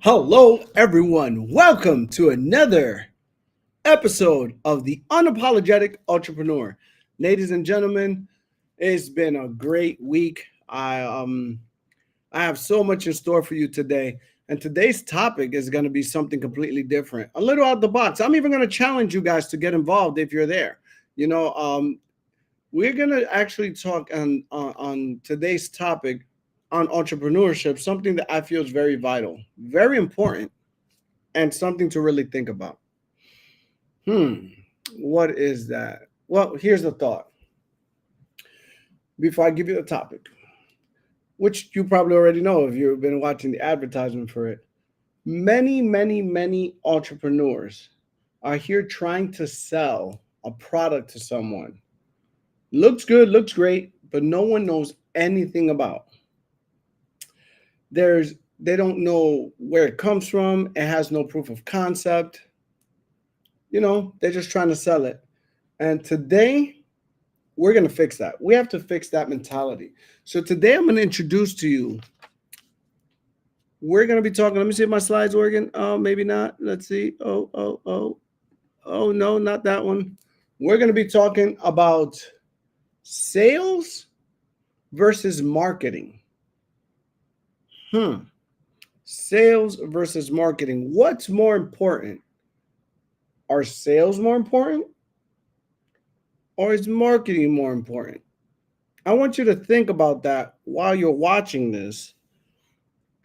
Hello, everyone. Welcome to another episode of the Unapologetic Entrepreneur. Ladies and gentlemen, it's been a great week. I have so much in store for you today. And today's topic is going to be something completely different, a little out the box. I'm even going to challenge you guys to get involved if you're there. We're going to actually talk on today's topic on entrepreneurship, something that I feel is very vital, very important, and something to really think about. What is that? Well, here's the thought. Before I give you the topic, which you probably already know if you've been watching the advertisement for it, many entrepreneurs are here trying to sell a product to someone. Looks good, looks great, but no one knows anything about. They don't know where it comes from. It has no proof of concept. They're just trying to sell it. And today, we're going to fix that. We have to fix that mentality. So today, I'm going to introduce to you. We're going to be talking. Let me see if my slides working. Oh, maybe not. Let's see. Oh, no, not that one. We're going to be talking about sales versus marketing. Sales versus marketing. What's more important? Are sales more important? Or is marketing more important? I want you to think about that while you're watching this.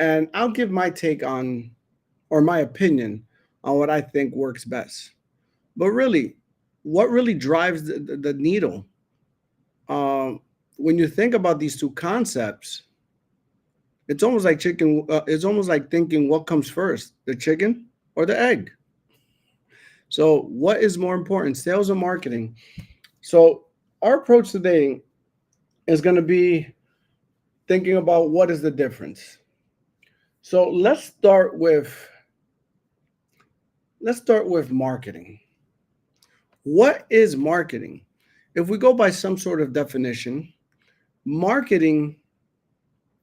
And I'll give my take on, or my opinion on what I think works best. But really, what really drives the needle? When you think about these two concepts, it's almost like chicken. It's almost like thinking, what comes first, the chicken or the egg? So what is more important, sales or marketing? So our approach today is going to be thinking about what is the difference. So let's start with marketing. What is marketing? If we go by some sort of definition, marketing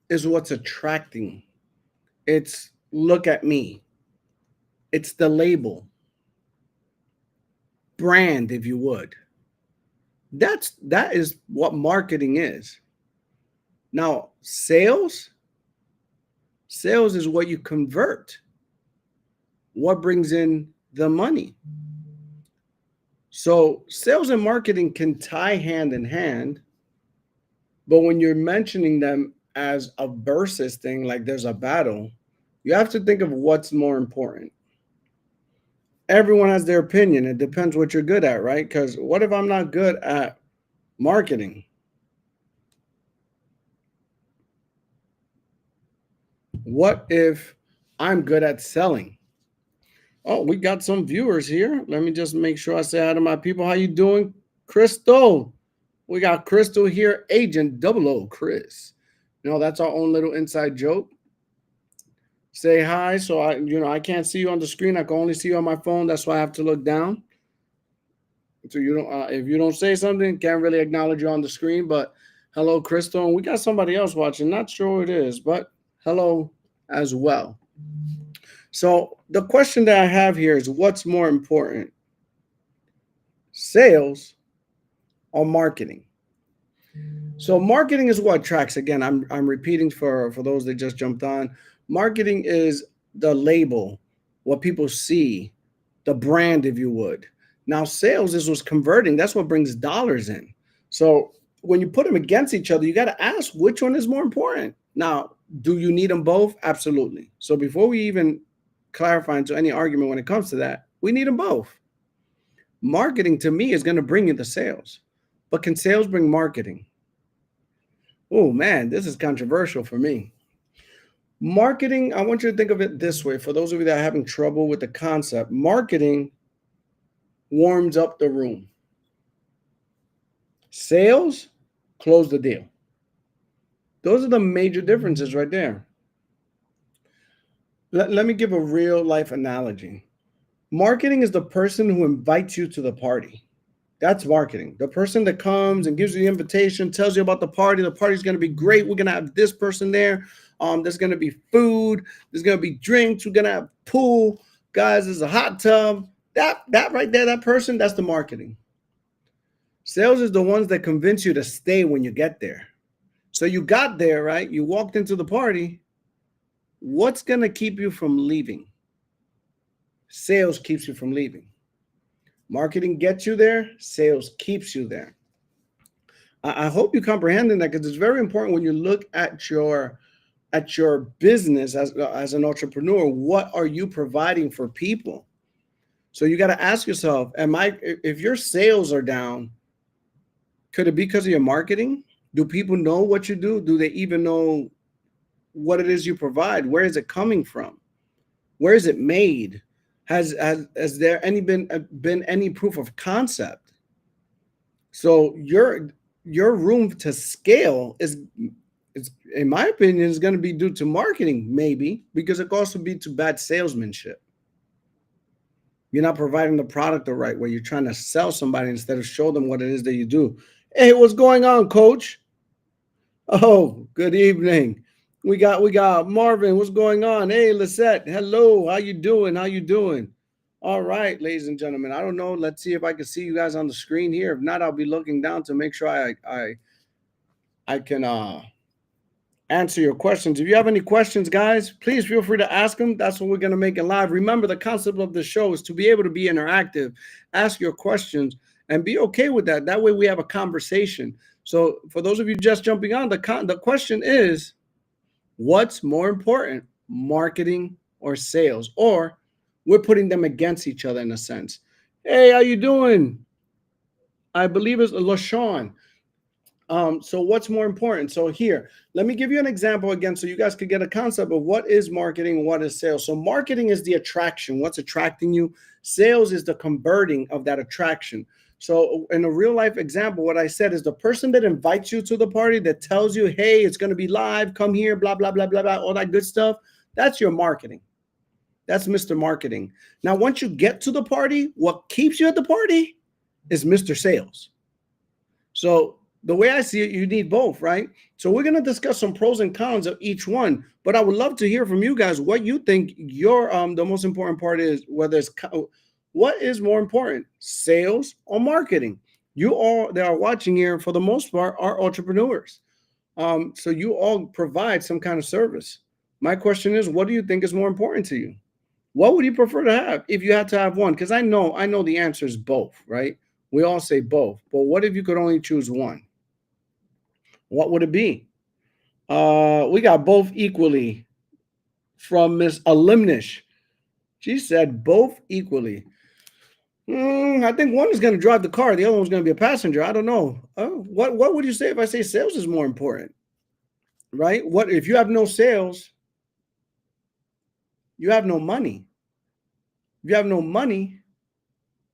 is what's attracting. It's look at me. It's the label. Brand, if you would. That is what marketing is. Now, sales is what you convert. What brings in the money? So sales and marketing can tie hand in hand, but when you're mentioning them as a versus thing, like there's a battle, you have to think of what's more important. Everyone has their opinion. It depends what you're good at, right? Because what if I'm not good at marketing? What if I'm good at selling? Oh, we got some viewers here. Let me just make sure I say hi to my people. How you doing, Crystal? We got Crystal here, Agent 00 Chris. That's our own little inside joke. Say hi. So I can't see you on the screen. I can only see you on my phone. That's why I have to look down. So if you don't say something, can't really acknowledge you on the screen. But hello, Crystal. And we got somebody else watching. Not sure who it is, but hello as well. So the question that I have here is, what's more important, sales or marketing? So marketing is what attracts. Again, I'm repeating for those that just jumped on. Marketing is the label, what people see, the brand, if you would. Now, sales is what's converting. That's what brings dollars in. So when you put them against each other, you got to ask which one is more important. Now, do you need them both? Absolutely. So before we even clarify into any argument when it comes to that, we need them both. Marketing to me is going to bring you the sales, but can sales bring marketing? Oh man, this is controversial for me. Marketing, I want you to think of it this way. For those of you that are having trouble with the concept, marketing warms up the room. Sales close the deal. Those are the major differences right there. Let me give a real life analogy. Marketing is the person who invites you to the party. That's marketing. The person that comes and gives you the invitation, tells you about the party. The party's going to be great. We're going to have this person there. There's going to be food. There's going to be drinks. We're going to have pool. Guys, there's a hot tub. That right there, that person, that's the marketing. Sales is the ones that convince you to stay when you get there. So you got there, right? You walked into the party. What's going to keep you from leaving? Sales keeps you from leaving. Marketing gets you there. Sales keeps you there. I hope you comprehending that, because it's very important when you look at your business as an entrepreneur. What are you providing for people? So you got to ask yourself, if your sales are down, could it be because of your marketing? Do people know what you do? Do they even know what it is you provide? Where is it coming from? Where is it made? Has there been any proof of concept? So your room to scale is, in my opinion, is going to be due to marketing, maybe, because it could also be to bad salesmanship. You're not providing the product the right way. You're trying to sell somebody instead of show them what it is that you do. Hey, what's going on, coach? Oh, good evening. We got Marvin. What's going on? Hey, Lisette. Hello. How you doing? How you doing? All right, ladies and gentlemen. I don't know. Let's see if I can see you guys on the screen here. If not, I'll be looking down to make sure I can answer your questions. If you have any questions, guys, please feel free to ask them. That's what we're going to make it live. Remember, the concept of the show is to be able to be interactive, ask your questions, and be okay with that. That way we have a conversation. So for those of you just jumping on, the question is, what's more important, marketing or sales? Or we're putting them against each other in a sense. Hey, how you doing? I believe it's LaShawn. So what's more important? So here, let me give you an example again so you guys could get a concept of what is marketing and what is sales. So marketing is the attraction, what's attracting you. Sales is the converting of that attraction. So in a real life example, what I said is the person that invites you to the party, that tells you, hey, it's going to be live, come here, blah, blah, blah, blah, blah, all that good stuff. That's your marketing. That's Mr. Marketing. Now, once you get to the party, what keeps you at the party is Mr. Sales. So the way I see it, you need both, right? So we're going to discuss some pros and cons of each one, but I would love to hear from you guys what you think your the most important part is, whether it's what is more important, sales or marketing. You all that are watching here, for the most part, are entrepreneurs. So you all provide some kind of service. My question is, what do you think is more important to you? What would you prefer to have if you had to have one? Because I know the answer is both, right? We all say both, but what if you could only choose one? What would it be? We got both equally from Miss Limitless. She said both equally. I think one is going to drive the car. The other one's going to be a passenger. I don't know. What would you say if I say sales is more important? Right? What if you have no sales? You have no money. If you have no money,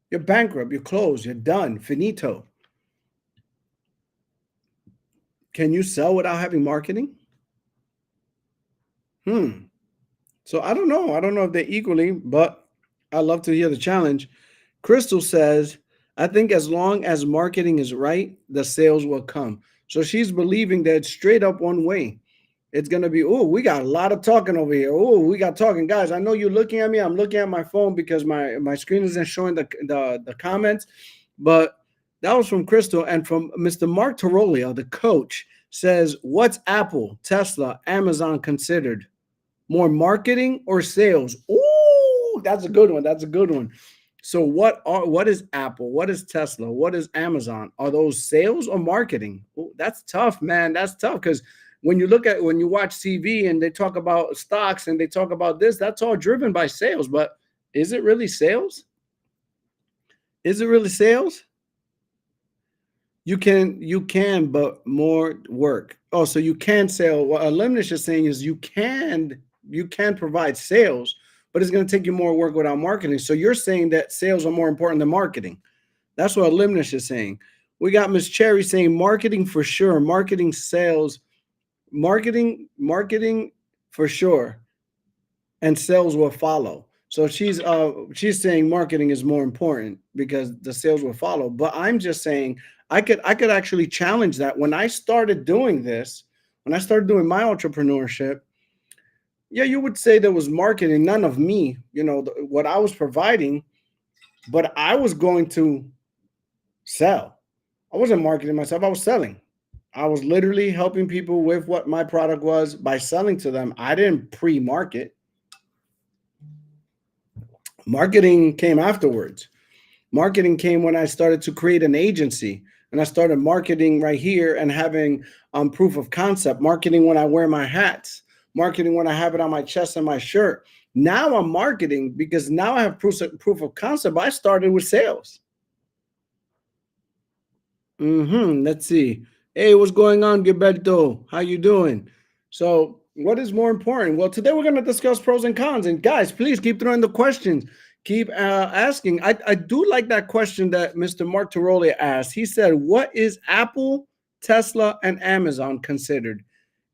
you're bankrupt. You're closed. You're done. Finito. Can you sell without having marketing? So I don't know. I don't know if they're equally, but I love to hear the challenge. Crystal says, I think as long as marketing is right, the sales will come. So she's believing that it's straight up one way. It's gonna be, oh, we got a lot of talking over here. Oh, we got talking, guys. I know you're looking at me. I'm looking at my phone because my screen isn't showing the comments. But that was from Crystal and from Mr. Mark Tarolio, the coach, says, "What's Apple, Tesla, Amazon considered more marketing or sales?" Ooh, that's a good one. That's a good one. So what is Apple? What is Tesla? What is Amazon? Are those sales or marketing? Ooh, that's tough, man. That's tough because when you watch TV and they talk about stocks and they talk about this, that's all driven by sales. But is it really sales? Is it really sales? You can, but more work. Oh, so you can sell. What Limitless is saying is you can provide sales, but it's going to take you more work without marketing. So you're saying that sales are more important than marketing. That's what Limitless is saying. We got Miss Cherry saying marketing for sure, marketing sales, marketing for sure, and sales will follow. So she's saying marketing is more important because the sales will follow. But I'm just saying I could actually challenge that. When I started doing this, when I started doing my entrepreneurship, yeah, you would say there was marketing, none of me, what I was providing, but I was going to sell. I wasn't marketing myself, I was selling. I was literally helping people with what my product was by selling to them. I didn't pre-market. Marketing came afterwards. Marketing came when I started to create an agency and I started marketing right here and having proof of concept, marketing when I wear my hats, marketing when I have it on my chest and my shirt. Now I'm marketing because now I have proof of concept. I started with sales. Let's see. Hey, what's going on, Gilberto? How you doing? So, what is more important? Well, today we're going to discuss pros and cons. And guys, please keep throwing the questions. Keep asking. I do like that question that Mr. Mark Tiroli asked. He said, "What is Apple, Tesla, and Amazon considered?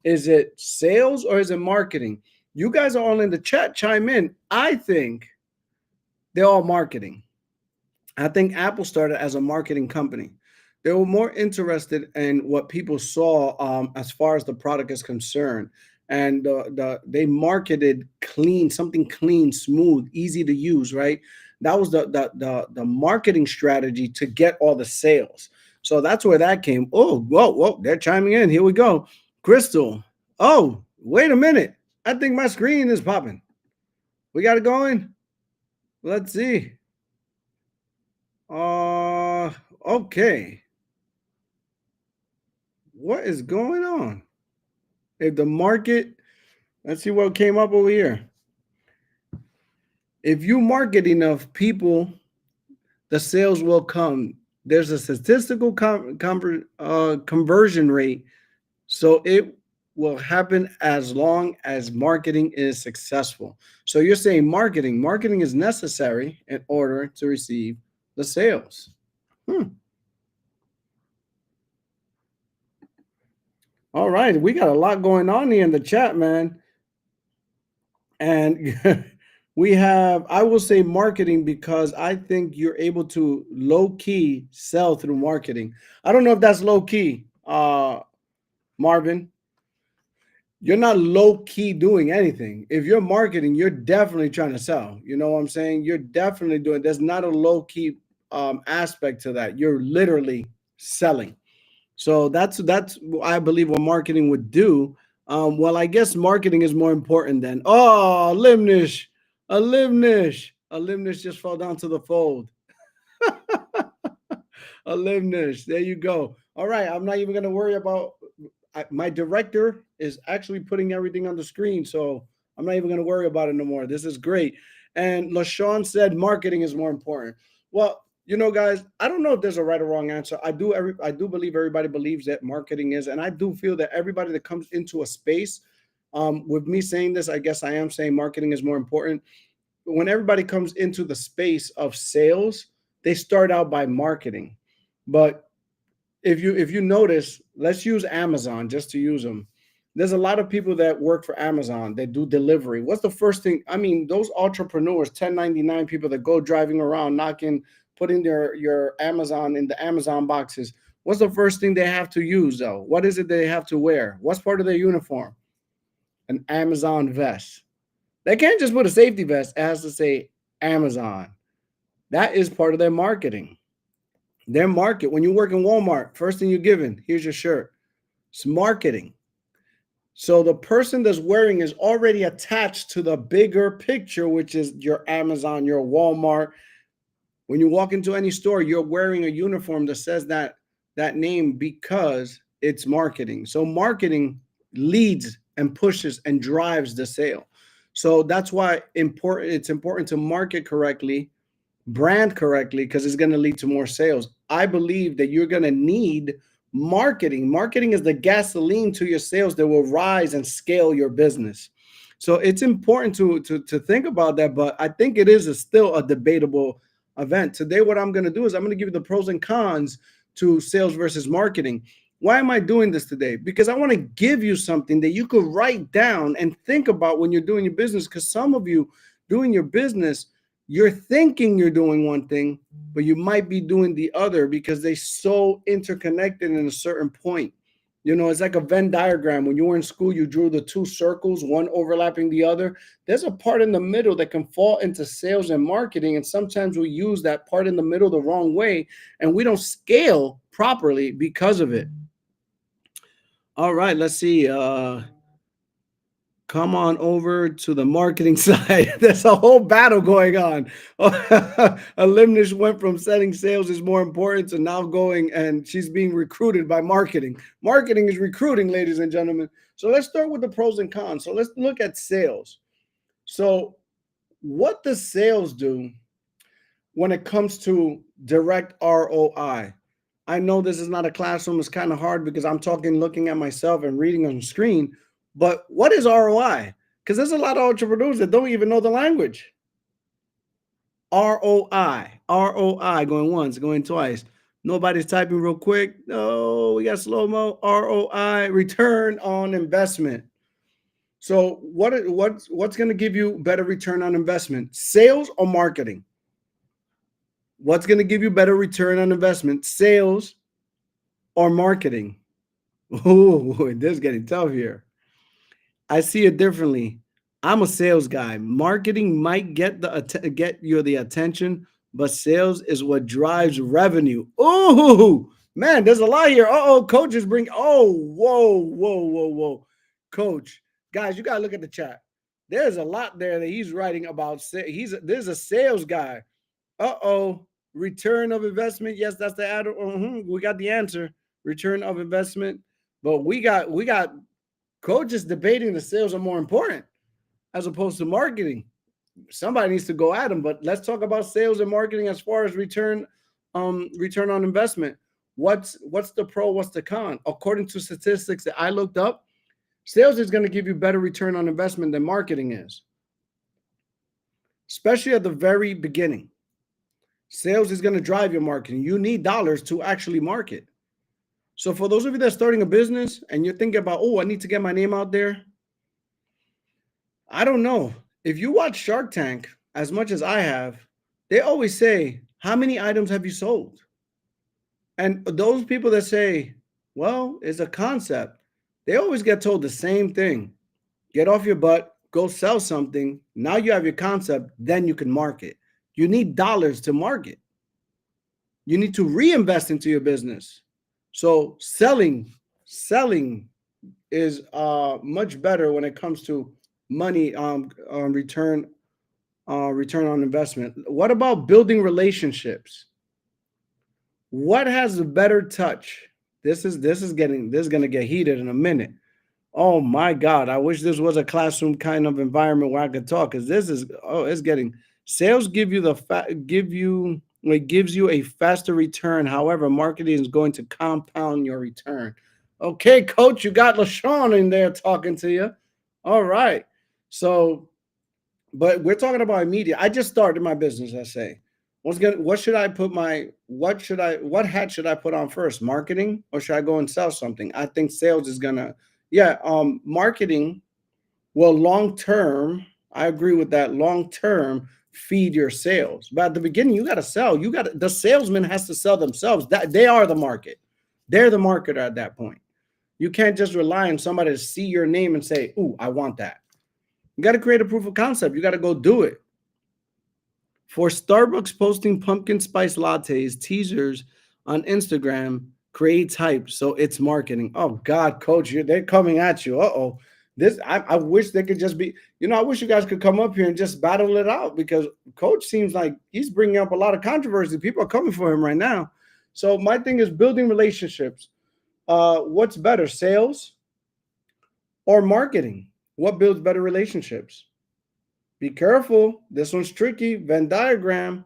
Is it sales or is it marketing?" You guys are all in the chat. Chime in. I think they're all marketing. I think Apple started as a marketing company. They were more interested in what people saw as far as the product is concerned. And they marketed clean, something clean, smooth, easy to use, right? That was the marketing strategy to get all the sales. So that's where that came. Oh, whoa, they're chiming in. Here we go. Crystal. Oh, wait a minute. I think my screen is popping. We got it going. Let's see. Okay. What is going on? If the market, let's see what came up over here. If you market enough people, the sales will come. There's a statistical conversion rate, so it will happen as long as marketing is successful. So you're saying marketing is necessary in order to receive the sales. All right, we got a lot going on here in the chat, man. And we have, I will say marketing because I think you're able to low key sell through marketing. I don't know if that's low key, Marvin. You're not low key doing anything. If you're marketing, you're definitely trying to sell. You know what I'm saying? You're definitely doing. There's not a low key aspect to that. You're literally selling. So that's I believe what marketing would do. Well, I guess marketing is more important than Limnish, a Limnish just fell down to the fold. A Limnish, there you go. All right, I'm not even gonna worry about. My director is actually putting everything on the screen, so I'm not even gonna worry about it no more. This is great. And LaShawn said marketing is more important. Well, guys, I don't know if there's a right or wrong answer. I do believe everybody believes that marketing is, and I do feel that everybody that comes into a space, with me saying this, I guess I am saying marketing is more important. When everybody comes into the space of sales, they start out by marketing. But if you notice, let's use Amazon just to use them. There's a lot of people that work for Amazon. They do delivery. What's the first thing? I mean, those entrepreneurs, 1099 people that go driving around knocking, putting your Amazon in the Amazon boxes. What's the first thing they have to use though? What is it they have to wear? What's part of their uniform? an Amazon vest. They can't just put a safety vest. It has to say Amazon. That is part of their marketing. Their market. When you work in Walmart, first thing you're given, here's your shirt. It's marketing. So the person that's wearing is already attached to the bigger picture, which is your Amazon, your Walmart. When you walk into any store, you're wearing a uniform that says that name because it's marketing. So marketing leads and pushes and drives the sale. So that's why it's important to market correctly, brand correctly, because it's going to lead to more sales. I believe that you're going to need marketing. Marketing is the gasoline to your sales that will rise and scale your business. So it's important to think about that, but I think it is still a debatable event. Today, what I'm going to do is I'm going to give you the pros and cons to sales versus marketing. Why am I doing this today? Because I want to give you something that you could write down and think about when you're doing your business. Because some of you doing your business, you're thinking you're doing one thing, but you might be doing the other because they so interconnected in a certain point. You know, it's like a Venn diagram. When you were in school, you drew the two circles, one overlapping the other. There's a part in the middle that can fall into sales and marketing. And sometimes we use that part in the middle the wrong way, and we don't scale properly because of it. All right, let's see. Come on over to the marketing side. There's a whole battle going on. Limitless went from setting sales is more important to now going and she's being recruited by marketing. Marketing is recruiting, ladies and gentlemen. So let's start with the pros and cons. So let's look at sales. So what does sales do when it comes to direct ROI? I know this is not a classroom. It's kind of hard because I'm talking, looking at myself and reading on the screen. But what is ROI? Because there's a lot of entrepreneurs that don't even know the language. ROI, going once, going twice. Nobody's typing real quick. No, we got slow-mo. ROI, return on investment. So what's going to give you better return on investment? Sales or marketing? What's going to give you better return on investment? Sales or marketing? Oh, this is getting tough here. I see it differently. I'm a sales guy. Marketing might get you the attention, but sales is what drives revenue. Oh man, there's a lot here. Coaches bring. Oh, whoa. Coach, guys, you gotta look at the chat. There's a lot there that he's writing about. There's a sales guy. Return of investment. Yes, that's the ad. We got the answer. Return of investment. But we got coaches debating the sales are more important as opposed to marketing. Somebody needs to go at them. But let's talk about sales and marketing as far as return on investment. What's the pro? What's the con? According to statistics that I looked up, sales is going to give you better return on investment than marketing is, especially at the very beginning. Sales is going to drive your marketing. You need dollars to actually market. So for those of you that are starting a business and you're thinking about, I need to get my name out there. I don't know. If you watch Shark Tank as much as I have, they always say, how many items have you sold? And those people that say, well, it's a concept, they always get told the same thing. Get off your butt, go sell something. Now you have your concept, then you can market. You need dollars to market. You need to reinvest into your business. So selling is much better when it comes to money return on investment. What about building relationships? What has a better touch? This is going to get heated in a minute. Oh my God, I wish this was a classroom kind of environment where I could talk, because this is it's getting. Sales it gives you a faster return. However, marketing is going to compound your return. Okay, coach, you got LaShawn in there talking to you. All right. So, but we're talking about immediate. I just started my business, I say. What hat should I put on first? Marketing, or should I go and sell something? I think sales is gonna, marketing will long term, I agree with that, long term feed your sales. But at the beginning, you got to sell. The salesman has to sell themselves. That they are the market. They're the marketer at that point. You can't just rely on somebody to see your name and say, "Ooh, I want that." You got to create a proof of concept. You got to go do it. For Starbucks, posting pumpkin spice lattes teasers on Instagram creates hype, so it's marketing. Oh God, coach, they're coming at you. Uh-oh. I wish they could just be, I wish you guys could come up here and just battle it out, because coach seems like he's bringing up a lot of controversy. People are coming for him right now. So my thing is building relationships. What's better, sales or marketing? What builds better relationships? Be careful. This one's tricky. Venn diagram.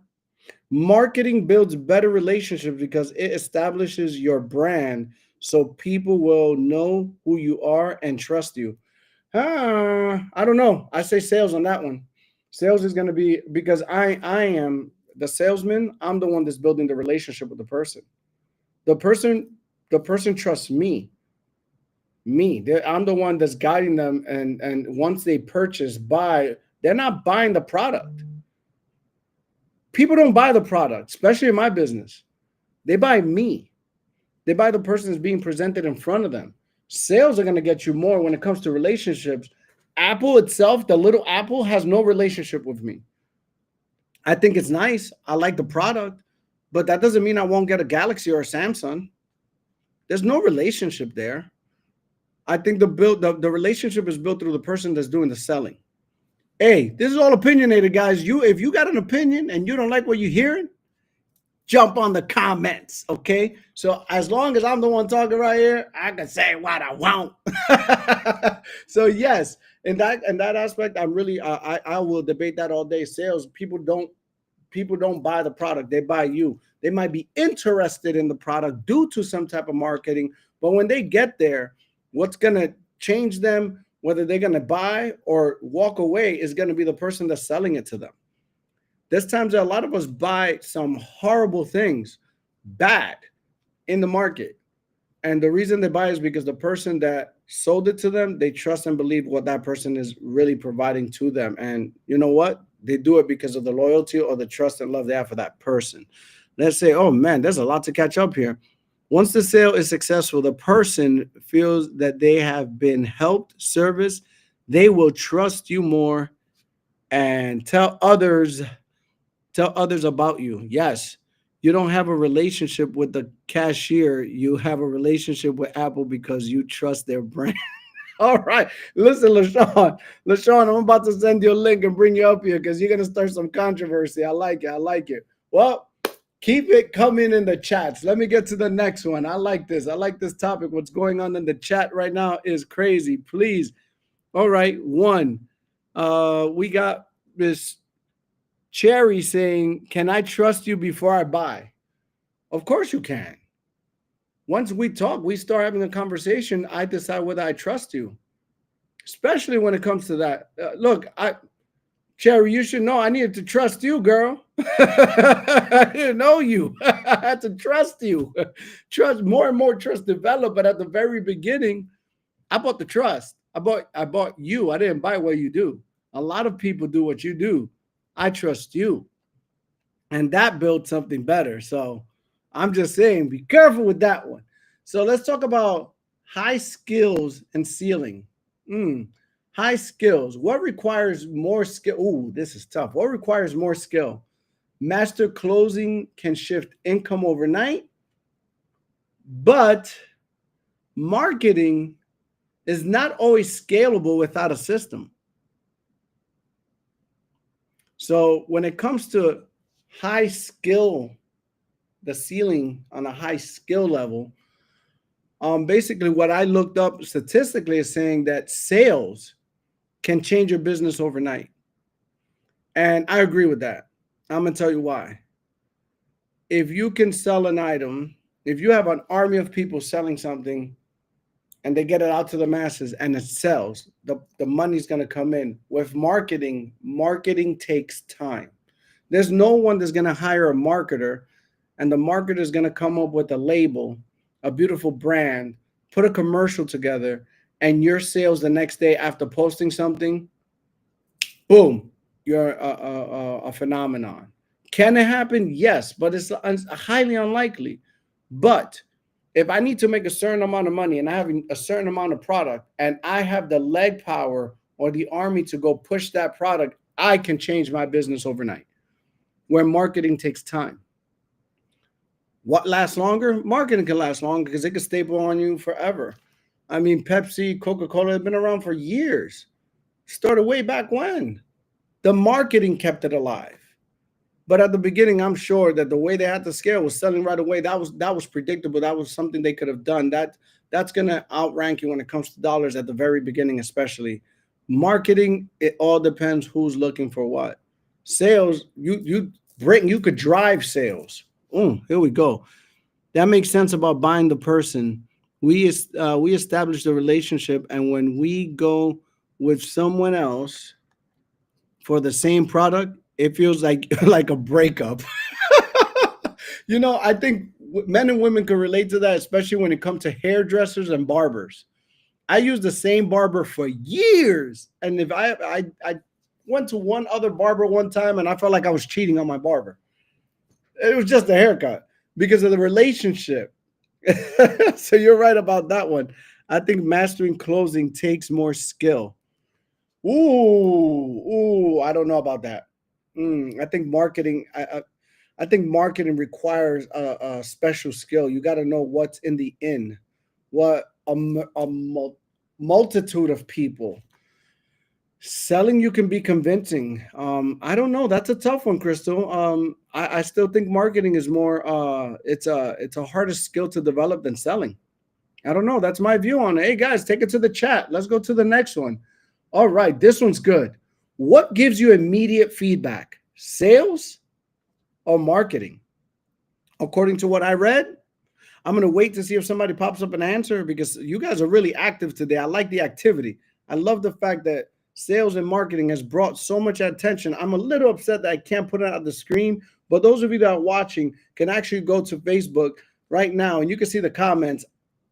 Marketing builds better relationships because it establishes your brand so people will know who you are and trust you. I don't know. I say sales on that one. Sales is going to be, because I am the salesman. I'm the one that's building the relationship with the person. The person the person trusts me. I'm the one that's guiding them, and once they purchase, buy, they're not buying the product. People don't buy the product, especially in my business. They buy me. They buy the person that's being presented in front of them. Sales are going to get you more when it comes to relationships. Apple itself, the little Apple, has no relationship with me. I think it's nice. I like the product, but that doesn't mean I won't get a Galaxy or a Samsung. There's no relationship there. I think the relationship is built through the person that's doing the selling. Hey, this is all opinionated, guys. If you got an opinion and you don't like what you're hearing, jump on the comments, okay? So as long as I'm the one talking right here, I can say what I want. So yes, in that aspect, I'm really I will debate that all day. Sales, people don't buy the product, they buy you. They might be interested in the product due to some type of marketing, but when they get there, what's going to change them, whether they're going to buy or walk away, is going to be the person that's selling it to them. There's times that a lot of us buy some horrible things, bad, in the market. And the reason they buy is because the person that sold it to them, they trust and believe what that person is really providing to them. And you know what? They do it because of the loyalty or the trust and love they have for that person. Let's say, oh man, there's a lot to catch up here. Once the sale is successful, the person feels that they have been helped, serviced. They will trust you more and tell others about you. Yes, you don't have a relationship with the cashier. You have a relationship with Apple because you trust their brand. All right. Listen, LaShawn, I'm about to send you a link and bring you up here because you're going to start some controversy. I like it. I like it. Well, keep it coming in the chats. Let me get to the next one. I like this. I like this topic. What's going on in the chat right now is crazy. Please. All right. One. We got this Cherry saying, "Can I trust you before I buy?" Of course you can. Once we talk, we start having a conversation, I decide whether I trust you, especially when it comes to that. Look, Cherry, you should know I needed to trust you, girl. I didn't know you. I had to trust you. Trust, more and more trust develop, but at the very beginning, I bought the trust. I bought you. I didn't buy what you do. A lot of people do what you do. I trust you. And that builds something better. So I'm just saying, be careful with that one. So let's talk about high skills and ceiling. High skills. What requires more skill? Ooh, this is tough. What requires more skill? Master closing can shift income overnight, but marketing is not always scalable without a system. So when it comes to high skill, the ceiling on a high skill level, basically what I looked up statistically is saying that sales can change your business overnight. And I agree with that. I'm going to tell you why. If you can sell an item, if you have an army of people selling something and they get it out to the masses and it sells, the money's going to come in. With marketing, marketing takes time. There's no one that's going to hire a marketer and the marketer is going to come up with a label, a beautiful brand, put a commercial together, and your sales the next day after posting something, boom, you're a phenomenon. Can it happen? Yes, but it's highly unlikely. But If I need to make a certain amount of money and I have a certain amount of product and I have the leg power or the army to go push that product, I can change my business overnight. Where marketing takes time. What lasts longer? Marketing can last longer because it can staple on you forever. I mean, Pepsi, Coca-Cola have been around for years. Started way back when. The marketing kept it alive. But at the beginning, I'm sure that the way they had to scale was selling right away. That was predictable. That was something they could have done. That's gonna outrank you when it comes to dollars at the very beginning, especially. Marketing, it all depends who's looking for what. Sales, you could drive sales. Here we go. That makes sense about buying the person. We establish the relationship, and when we go with someone else for the same product, it feels like like a breakup. I think men and women can relate to that, especially when it comes to hairdressers and barbers. I used the same barber for years, and if I went to one other barber one time, and I felt like I was cheating on my barber. It was just a haircut because of the relationship. So you're right about that one. I think mastering closing takes more skill. I don't know about that. I think marketing. I think marketing requires a special skill. You got to know what's in the in, what multitude of people. Selling, you can be convincing. I don't know. That's a tough one, Crystal. I still think marketing is more. It's a harder skill to develop than selling. I don't know. That's my view on it. Hey guys, take it to the chat. Let's go to the next one. All right, this one's good. What gives you immediate feedback? Sales or marketing? According to what I read, I'm going to wait to see if somebody pops up an answer because you guys are really active today. I like the activity. I love the fact that sales and marketing has brought so much attention. I'm a little upset that I can't put it on the screen, but those of you that are watching can actually go to Facebook right now and you can see the comments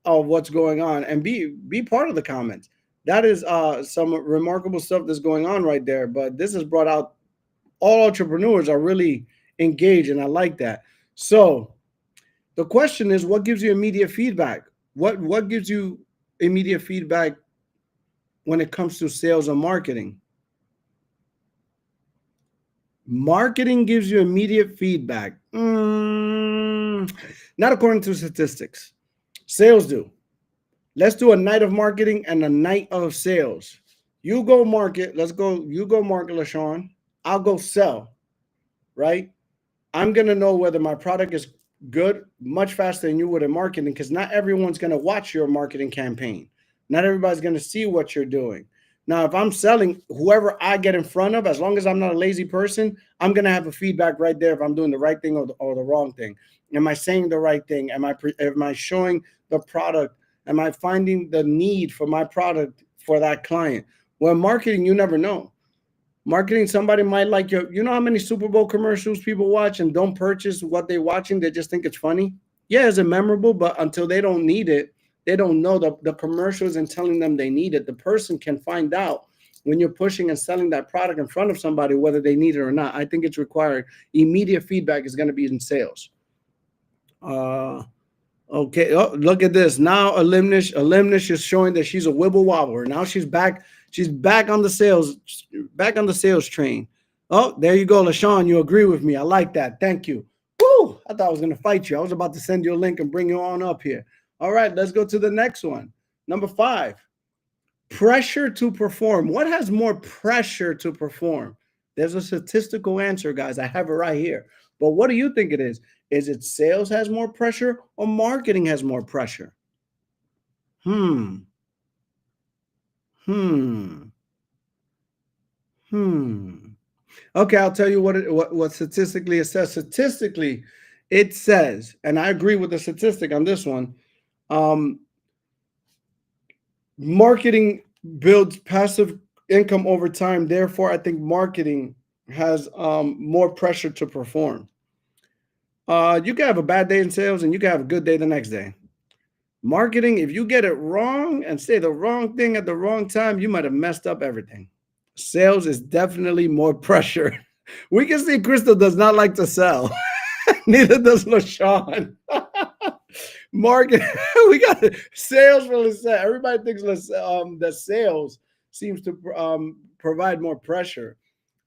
of what's going on and be part of the comments. That is some remarkable stuff that's going on right there. But this has brought out all entrepreneurs are really engaged, and I like that. So the question is, what gives you immediate feedback? What gives you immediate feedback when it comes to sales or marketing? Marketing gives you immediate feedback. Not according to statistics. Sales do. Let's do a night of marketing and a night of sales. You go market. Let's go. You go market, LaShawn. I'll go sell, right? I'm going to know whether my product is good much faster than you would in marketing because not everyone's going to watch your marketing campaign. Not everybody's going to see what you're doing. Now, if I'm selling, whoever I get in front of, as long as I'm not a lazy person, I'm going to have a feedback right there if I'm doing the right thing or the wrong thing. Am I saying the right thing? Am I showing the product? Am I finding the need for my product for that client? Well, marketing, you never know. Marketing, somebody might like you know how many Super Bowl commercials people watch and don't purchase what they're watching? They just think it's funny. Yeah, is it memorable? But until they don't need it, they don't know the commercials and telling them they need it. The person can find out when you're pushing and selling that product in front of somebody, whether they need it or not. I think it's required. Immediate feedback is going to be in sales. Okay. Oh, look at this. Now Limitless is showing that she's a wibble wobbler. Now she's back. She's back on the sales train. Oh, there you go, LaShawn. You agree with me. I like that. Thank you. Woo! I thought I was going to fight you. I was about to send you a link and bring you on up here. All right, let's go to the next one. Number 5, pressure to perform. What has more pressure to perform? There's a statistical answer, guys. I have it right here. But what do you think it is? Is it sales has more pressure or marketing has more pressure? Okay, I'll tell you what statistically it says. Statistically, it says, and I agree with the statistic on this one, marketing builds passive income over time. Therefore, I think marketing has more pressure to perform. You can have a bad day in sales and you can have a good day the next day. Marketing, if you get it wrong and say the wrong thing at the wrong time, you might have messed up everything. Sales is definitely more pressure. We can see Crystal does not like to sell. Neither does LaShawn. Market, we got sales really set. Everybody thinks that sales seems to provide more pressure.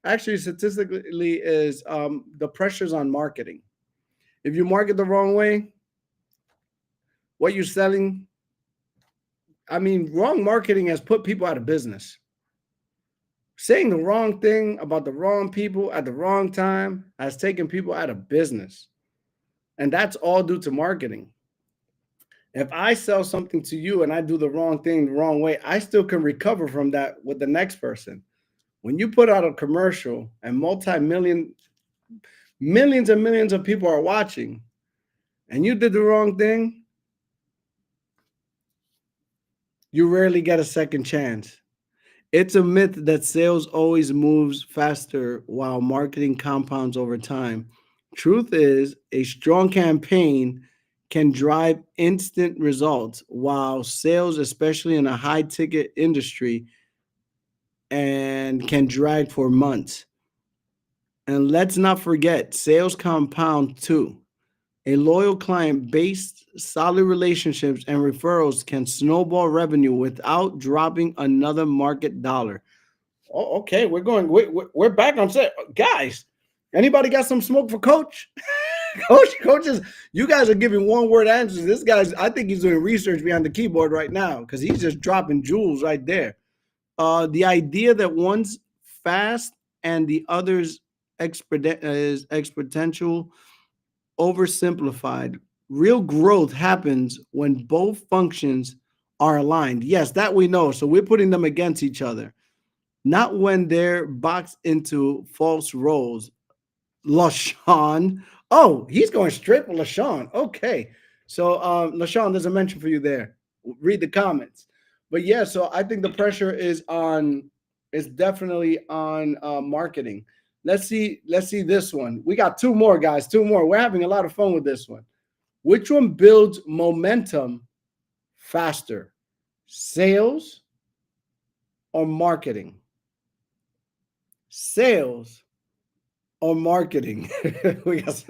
Actually, statistically, is the pressures on marketing. If you market the wrong way, what you're selling, I mean, wrong marketing has put people out of business. Saying the wrong thing about the wrong people at the wrong time has taken people out of business. And that's all due to marketing. If I sell something to you and I do the wrong thing the wrong way, I still can recover from that with the next person. When you put out a commercial and millions and millions of people are watching and you did the wrong thing, you rarely get a second chance. It's a myth that sales always moves faster while marketing compounds over time. Truth is, a strong campaign can drive instant results, while sales, especially in a high ticket industry, and can drag for months. And let's not forget, sales compound too. A loyal client based solid relationships and referrals can snowball revenue without dropping another market dollar. Oh, okay, we're back on set. Guys, anybody got some smoke for Coach? Coaches, you guys are giving one word answers. This guy's, I think he's doing research behind the keyboard right now because he's just dropping jewels right there. The idea that one's fast and the other's is exponential, oversimplified. Real growth happens when both functions are aligned. Yes, that we know. So we're putting them against each other, not when they're boxed into false roles. LaShawn. Oh, he's going straight for LaShawn. Okay. So, LaShawn, there's a mention for you there. Read the comments. But yeah, so I think the pressure is definitely on marketing. Let's see this one. We got two more, guys. Two more. We're having a lot of fun with this one. Which one builds momentum faster? Sales or marketing? Sales or marketing? We got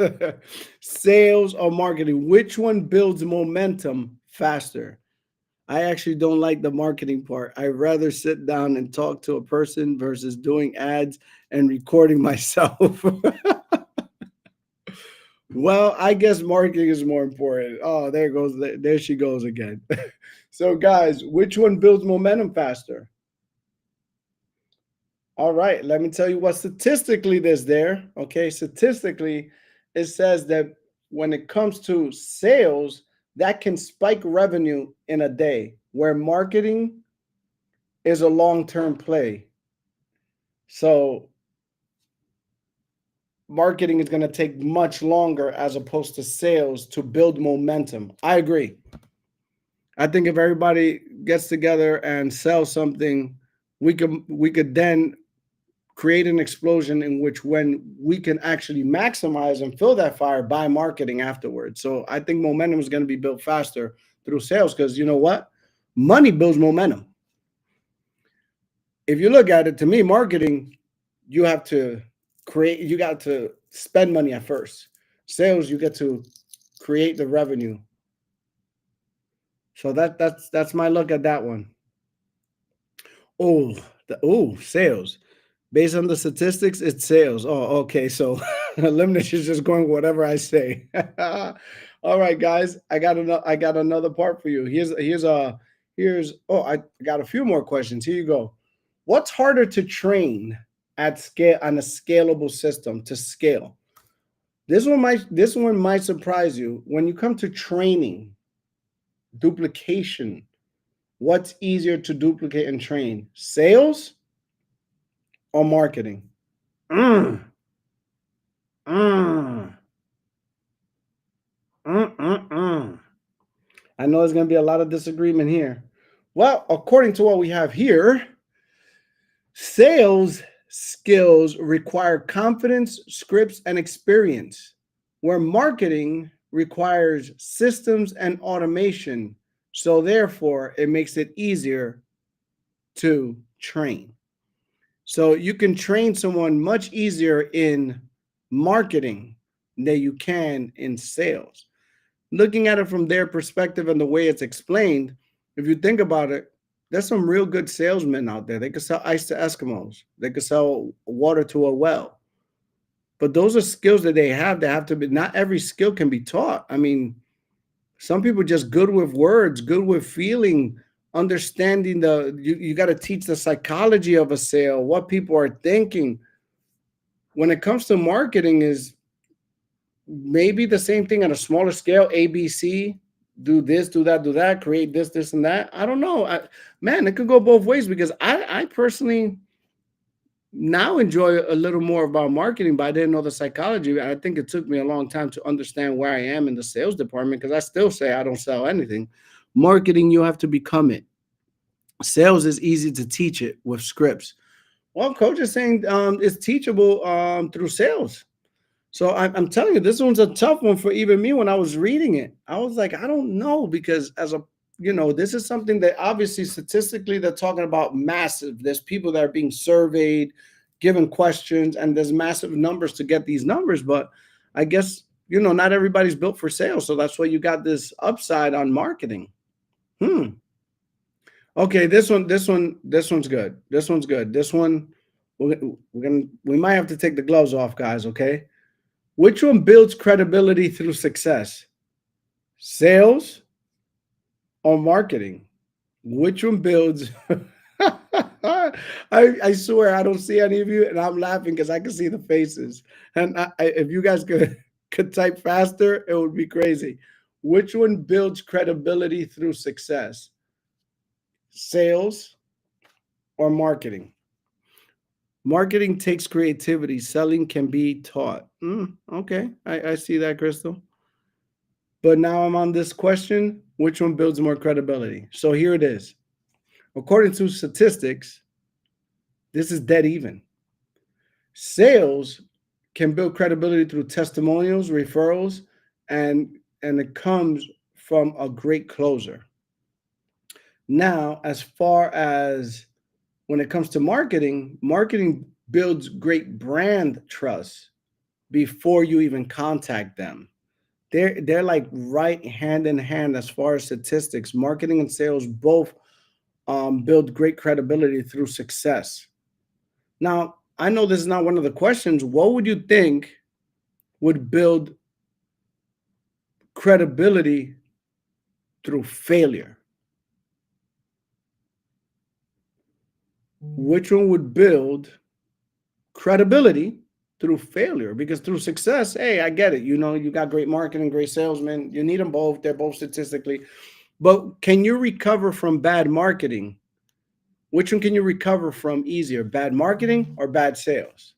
sales or marketing. Which one builds momentum faster? I actually don't like the marketing part. I'd rather sit down and talk to a person versus doing ads and recording myself. Well, I guess marketing is more important. Oh, there she goes again. So, guys, which one builds momentum faster? All right, let me tell you what statistically there's there. Okay, statistically, it says that when it comes to sales, that can spike revenue in a day, where marketing is a long-term play. So marketing is going to take much longer as opposed to sales to build momentum. I agree. I think if everybody gets together and sells something, we could then create an explosion in which when we can actually maximize and fill that fire by marketing afterwards. So I think momentum is going to be built faster through sales because you know what? Money builds momentum. If you look at it, to me, marketing, you have to you got to spend money at first. Sales, you get to create the revenue. So that's my look at that one. Sales. Based on the statistics, it's sales. Oh, okay. So Limitless is just going whatever I say. All right, guys. I got another part for you. I got a few more questions. Here you go. What's harder to train at scale on a scalable system to scale? This one might surprise you. When you come to training, duplication, what's easier to duplicate and train? Sales or marketing? Mm, mm, mm. I know there's going to be a lot of disagreement here. Well, according to what we have here, sales skills require confidence, scripts, and experience, where marketing requires systems and automation. So, therefore, it makes it easier to train. So, you can train someone much easier in marketing than you can in sales. looking at it from their perspective and the way it's explained, if you think about it, there's some real good salesmen out there. They could sell ice to Eskimos. They could sell water to a well. But those are skills that they have. They have to be. Not every skill can be taught. I mean, some people just good with words, good with feeling, understanding you got to teach the psychology of a sale, what people are thinking. When it comes to marketing, is maybe the same thing on a smaller scale, ABC, do this, do that, create this, and that. I don't know. Man, it could go both ways because I personally now enjoy a little more about marketing, but I didn't know the psychology. I think it took me a long time to understand where I am in the sales department because I still say I don't sell anything. Marketing, you have to become it. Sales is easy to teach it with scripts. Well, coach is saying it's teachable through sales. So I'm telling you, this one's a tough one for even me when I was reading it. I was like, I don't know, because this is something that obviously statistically they're talking about massive. There's people that are being surveyed, given questions, and there's massive numbers to get these numbers. But I guess, not everybody's built for sales. So that's why you got this upside on marketing. Okay, this one's good. This one's good. This one, we might have to take the gloves off, guys. Okay. Which one builds credibility through success? Sales or marketing? Which one builds? I swear I don't see any of you, and I'm laughing because I can see the faces. And if you guys could type faster, it would be crazy. Which one builds credibility through success? Sales or marketing? Marketing takes creativity. Selling can be taught. Okay, I see that, Crystal. But now I'm on this question, which one builds more credibility? So here it is. According to statistics, this is dead even. Sales can build credibility through testimonials, referrals, and it comes from a great closer. Now, as far as when it comes to marketing builds great brand trust before you even contact them. They're like right hand in hand as far as statistics. Marketing and sales both build great credibility through success. Now, I know this is not one of the questions. What would you think would build credibility through failure? Which one would build credibility through failure? Because through success, hey, I get it. You got great marketing, great salesmen. You need them both. They're both statistically. But can you recover from bad marketing? Which one can you recover from easier, bad marketing or bad sales?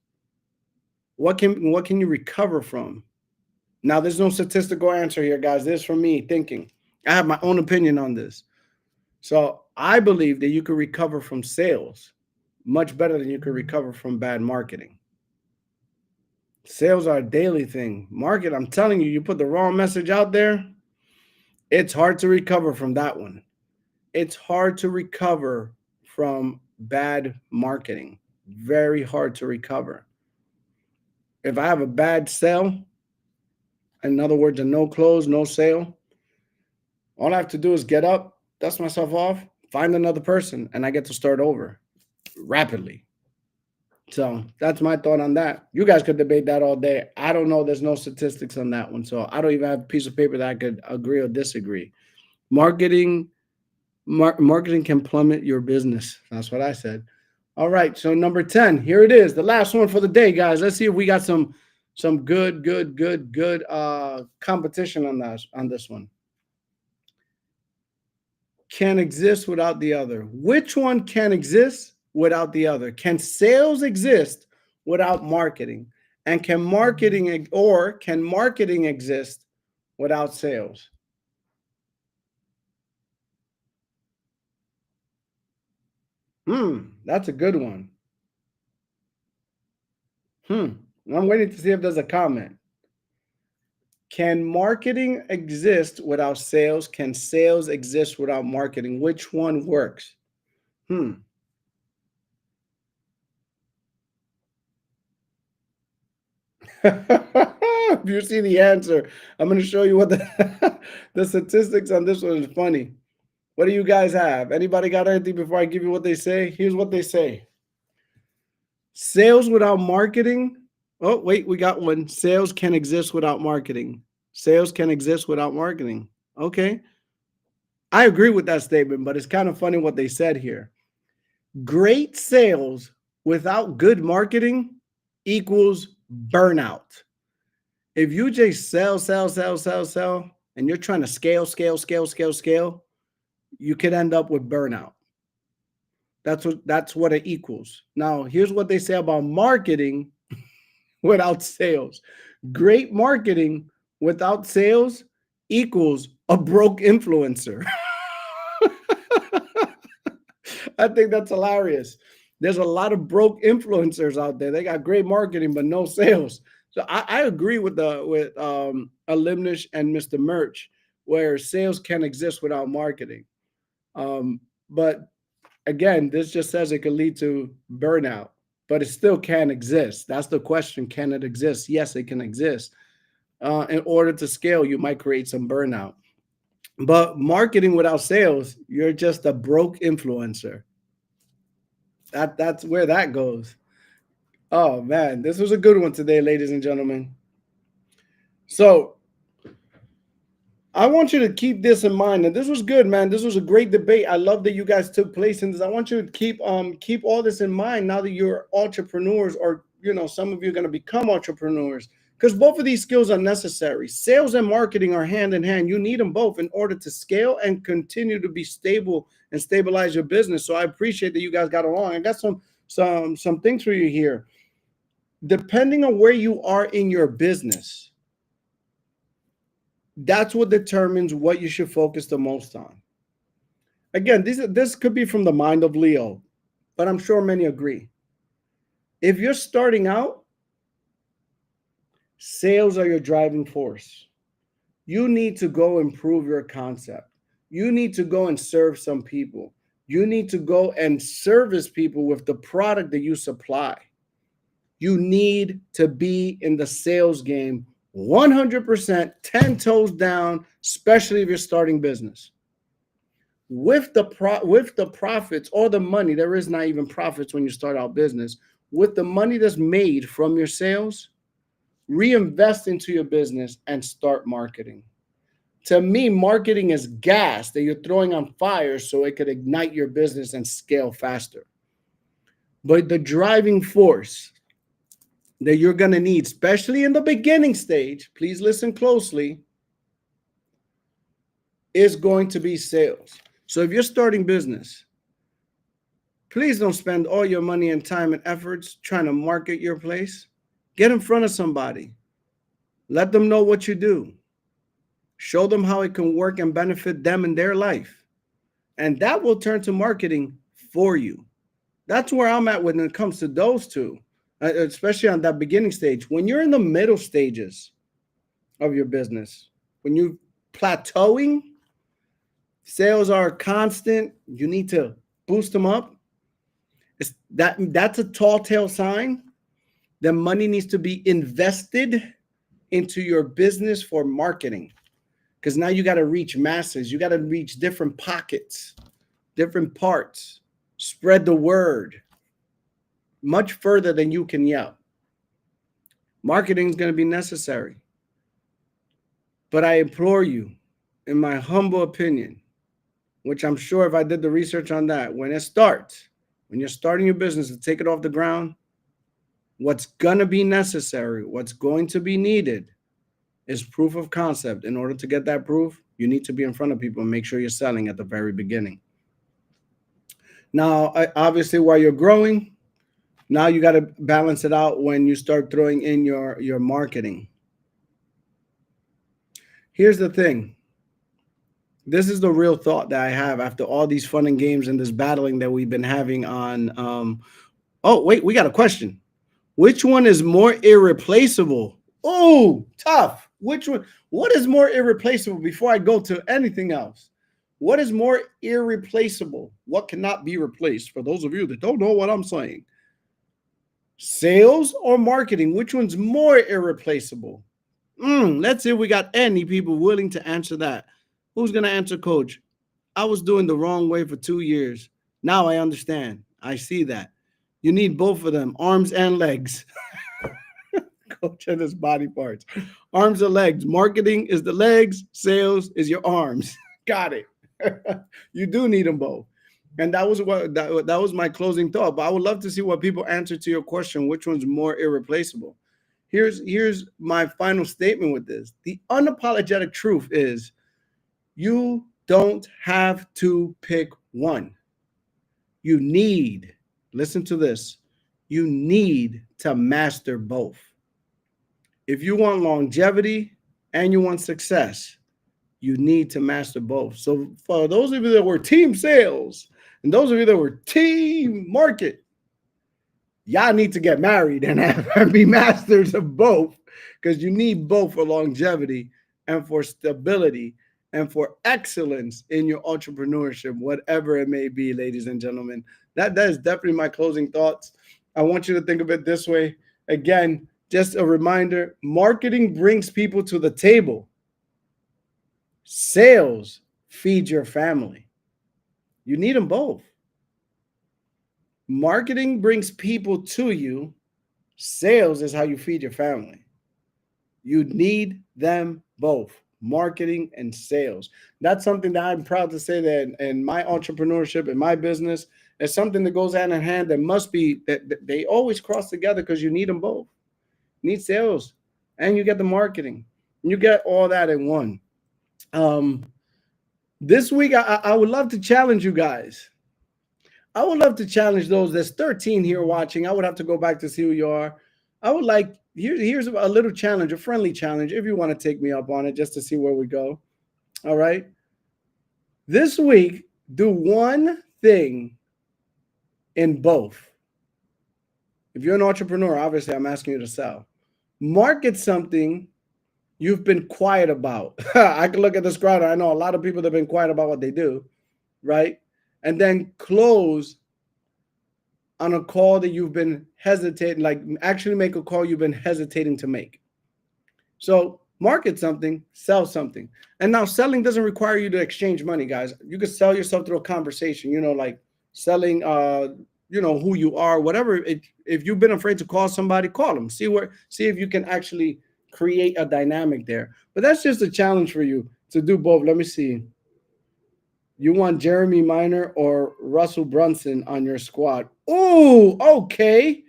What can you recover from? Now, there's no statistical answer here, guys. This is from me thinking. I have my own opinion on this. So I believe that you could recover from sales much better than you could recover from bad marketing. Sales are a daily thing. Market, I'm telling you, you put the wrong message out there, it's hard to recover from that one. It's hard to recover from bad marketing. Very hard to recover. If I have a bad sale, in other words, a no close, no sale, all I have to do is get up, dust myself off, find another person, and I get to start over rapidly. So that's my thought on that. You guys could debate that all day. I don't know. There's no statistics on that one. So I don't even have a piece of paper that I could agree or disagree. Marketing can plummet your business. That's what I said. All right. So number 10, here it is. The last one for the day, guys. Let's see if we got some good competition on this one. Can exist without the other. Which one can exist without the other? Can sales exist without marketing? And can marketing exist without sales? That's a good one. I'm waiting to see if there's a comment. Can marketing exist without sales? Can sales exist without marketing? Which one works? If you see the answer, I'm going to show you what the the statistics on this one is funny. What do you guys have? Anybody got anything before I give you what they say? Here's what they say. Sales without marketing. Oh, wait, we got one. Sales can exist without marketing. Sales can exist without marketing. Okay. I agree with that statement, but it's kind of funny what they said here. Great sales without good marketing equals burnout. If you just sell, and you're trying to scale, you could end up with burnout. That's what it equals. Now, here's what they say about marketing without sales. Great marketing without sales equals a broke influencer. I think that's hilarious. There's a lot of broke influencers out there. They got great marketing, but no sales. So I agree with Limitless and Mr. Merch, where sales can exist without marketing. But again, this just says it could lead to burnout, but it still can exist. That's the question. Can it exist? Yes, it can exist. In order to scale, you might create some burnout. But marketing without sales, you're just a broke influencer. That's where that goes. Oh man, this was a good one today, ladies and gentlemen. So I want you to keep this in mind. And this was good, man. This was a great debate. I love that you guys took place in this. I want you to keep all this in mind now that you're entrepreneurs, or some of you are going to become entrepreneurs, because both of these skills are necessary. Sales and marketing are hand in hand. You need them both in order to scale and continue to be stable and stabilize your business. So I appreciate that you guys got along. I got some things for you here. Depending on where you are in your business, that's what determines what you should focus the most on. Again, this could be from the mind of Leo, but I'm sure many agree. If you're starting out, sales are your driving force. You need to go improve your concept. You need to go and serve some people. You need to go and service people with the product that you supply. You need to be in the sales game 100%, 10 toes down, especially if you're starting business. With the profits or the money, there is not even profits when you start out business. With the money that's made from your sales, reinvest into your business and start marketing. To me, marketing is gas that you're throwing on fire so it could ignite your business and scale faster. But the driving force that you're going to need, especially in the beginning stage, please listen closely, is going to be sales. So if you're starting business, please don't spend all your money and time and efforts trying to market your place. Get in front of somebody. Let them know what you do. Show them how it can work and benefit them in their life. And that will turn to marketing for you. That's where I'm at when it comes to those two, especially on that beginning stage. When you're in the middle stages of your business, when you're plateauing, sales are constant, you need to boost them up. That's a tall tale sign. The money needs to be invested into your business for marketing, because now you got to reach masses. You got to reach different pockets, different parts, spread the word much further than you can yell. Marketing is going to be necessary. But I implore you, in my humble opinion, which I'm sure if I did the research on that, when you're starting your business to take it off the ground, what's going to be necessary, what's going to be needed is proof of concept. In order to get that proof, you need to be in front of people and make sure you're selling at the very beginning. Now, obviously, while you're growing, now you got to balance it out when you start throwing in your marketing. Here's the thing. This is the real thought that I have after all these fun and games and this battling that we've been having on. Oh, wait, we got a question. Which one is more irreplaceable? Oh, tough. Which one? What is more irreplaceable before I go to anything else? What is more irreplaceable? What cannot be replaced? For those of you that don't know what I'm saying, Sales or marketing? Which one's more irreplaceable? Let's see if we got any people willing to answer that. Who's going to answer, Coach? I was doing the wrong way for 2 years. Now I understand. I see that. You need both of them, arms and legs. Coach and his body parts. Arms or legs. Marketing is the legs, sales is your arms. Got it. You do need them both. And that was my closing thought. But I would love to see what people answer to your question. Which one's more irreplaceable? Here's my final statement with this. The unapologetic truth is you don't have to pick one. You need, listen to this, you need to master both. If you want longevity and you want success, you need to master both. So for those of you that were team sales and those of you that were team market, y'all need to get married and be masters of both, because you need both for longevity and for stability and for excellence in your entrepreneurship, whatever it may be, ladies and gentlemen. That is definitely my closing thoughts. I want you to think of it this way. Again, just a reminder, marketing brings people to the table. Sales feed your family. You need them both. Marketing brings people to you. Sales is how you feed your family. You need them both, marketing and sales. That's something that I'm proud to say that in my entrepreneurship, in my business, it's something that goes hand in hand. That must be that they always cross together, because you need them both. You need sales and you get the marketing. And you get all that in one. This week, I would love to challenge you guys. I would love to challenge those. There's 13 here watching. I would have to go back to see who you are. I would like, here's a little challenge, a friendly challenge, if you want to take me up on it, just to see where we go. All right. This week, do one thing in both. If you're an entrepreneur, obviously I'm asking you to sell. Market something you've been quiet about. I can look at this crowd. I know a lot of people that have been quiet about what they do, right? And then close on a call that you've been hesitating, like actually make a call you've been hesitating to make. So market something, sell something. And now selling doesn't require you to exchange money, guys. You could sell yourself through a conversation, like selling, who you are, whatever. If you've been afraid to call somebody, call them. See if you can actually create a dynamic there. But that's just a challenge for you to do both. Let me see. You want Jeremy Minor or Russell Brunson on your squad? Oh, okay.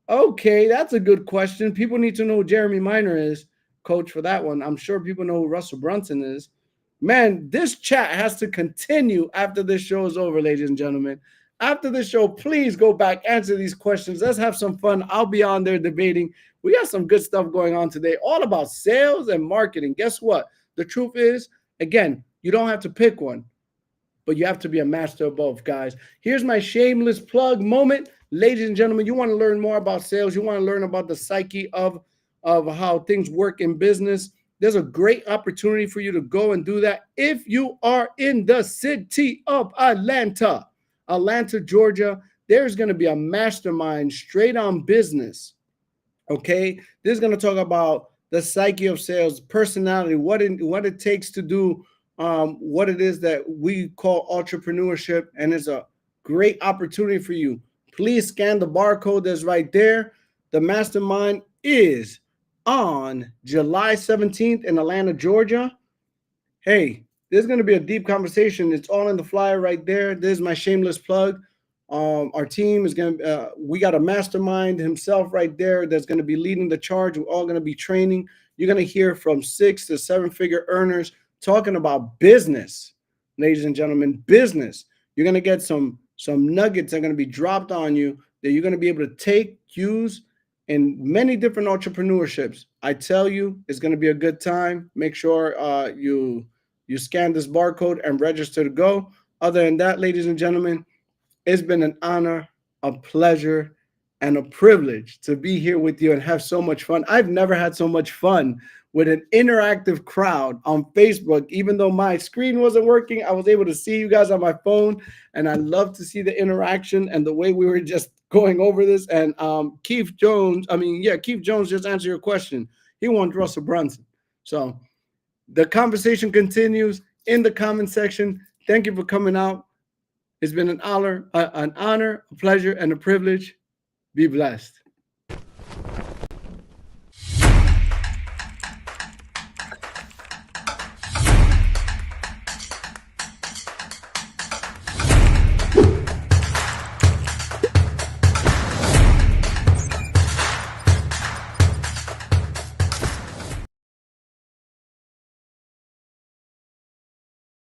Okay, that's a good question. People need to know who Jeremy Minor is, Coach, for that one. I'm sure people know who Russell Brunson is. Man, this chat has to continue after this show is over, ladies and gentlemen. After the show, please go back, answer these questions. Let's have some fun. I'll be on there debating. We got some good stuff going on today, all about sales and marketing. Guess what? The truth is, again, you don't have to pick one, but you have to be a master of both, guys. Here's my shameless plug moment. Ladies and gentlemen, you want to learn more about sales, you want to learn about the psyche of how things work in business, there's a great opportunity for you to go and do that if you are in the city of Atlanta, Georgia. There's going to be a mastermind straight on business. Okay, this is going to talk about the psyche of sales, personality, what it takes to do what it is that we call entrepreneurship, and it's a great opportunity for you. Please scan the barcode that's right there. The mastermind is on July 17th in Atlanta, Georgia. Hey, there's going to be a deep conversation. It's all in the flyer right there. There's my shameless plug. Our team is going to, we got a mastermind himself right there that's going to be leading the charge. We're all going to be training. You're going to hear from 6 to 7 figure earners talking about business, ladies and gentlemen, business. You're going to get some nuggets that are going to be dropped on you that you're going to be able to take, use in many different entrepreneurships. I tell you, it's going to be a good time. Make sure you scan this barcode and register to go. Other than that, ladies and gentlemen, it's been an honor, a pleasure, and a privilege to be here with you and have so much fun. I've never had so much fun with an interactive crowd on Facebook. Even though my screen wasn't working, I was able to see you guys on my phone, and I love to see the interaction and the way we were just going over this. And Keith Jones, Keith Jones just answered your question. He wanted Russell Brunson. So the conversation continues in the comment section. Thank you for coming out. It's been an honor, a pleasure, and a privilege. Be blessed.